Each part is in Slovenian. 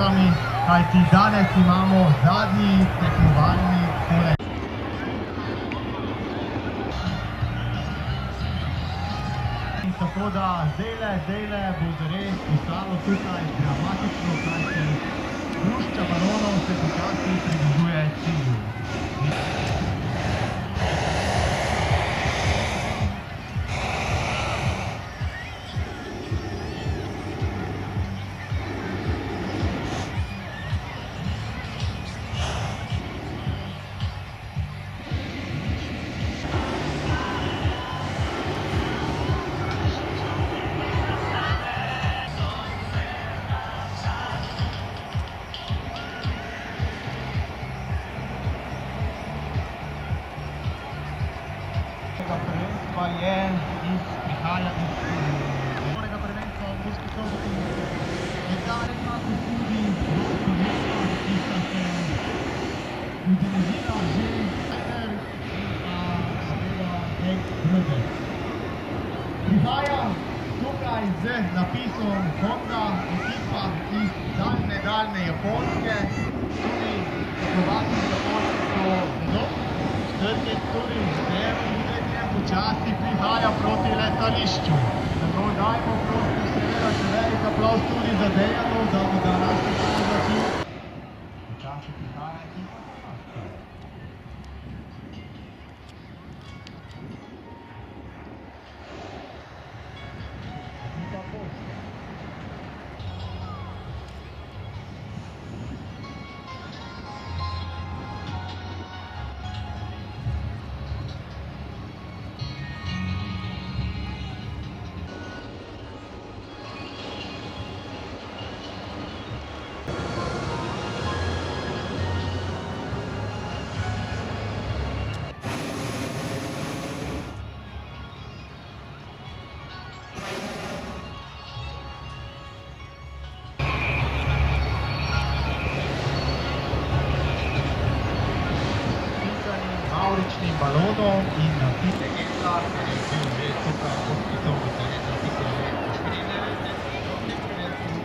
nalogami, kajti danes imamo zadnji tekmovalni korak. Tako da zdajle bo zares postalo tukaj dramatično, kajti grušča balonov se počasi približuje cilju. Prvenstva je prihaja iz Zgornjega prvenstva v Murski Soboti. Nekaj imate tudi Slovensko, ki sta se udeležila že Ajder in pa seveda Nek Brde. Prihaja tukaj z napisom Honda, ekipa iz daljne Japonske. Tudi tekmovalci Japonci so zelo strgi, tudi počasi prihaja proti letališču. Zato dajmo prosto seveda še velik aplavz tudi za Dejano, da bo današnji dan začel. Počasi prihaja ekipa Hrvatska. Ekipa Poljska. Mavričnim balonom in na pite Genta, ker je bil že tukaj podpisal v terenu pite Genta 94.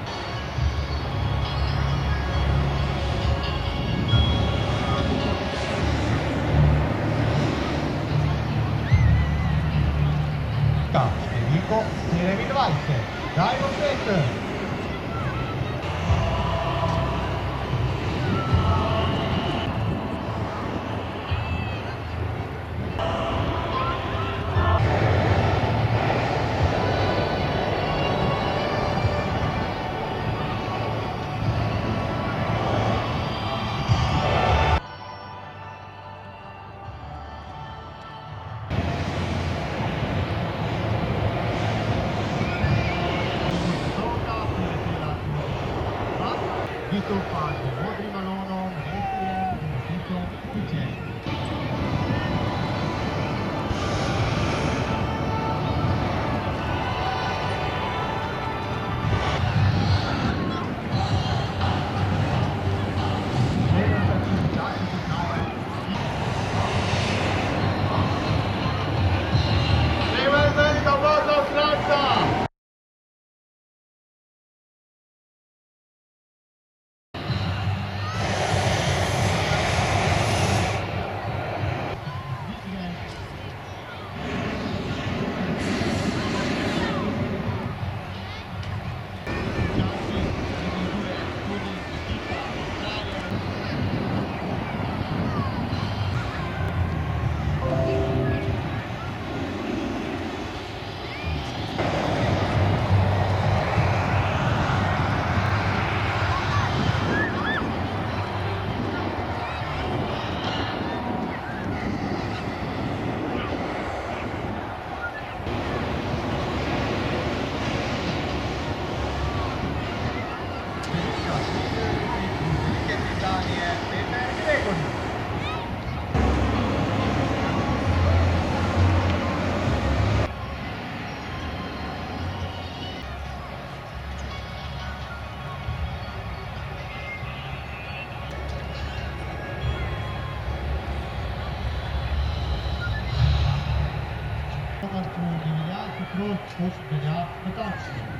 Številko 27. Dajmo Petr! Hitov pa z modrim balonom, Resijem in Hitom Kučem. Proč velja notacija.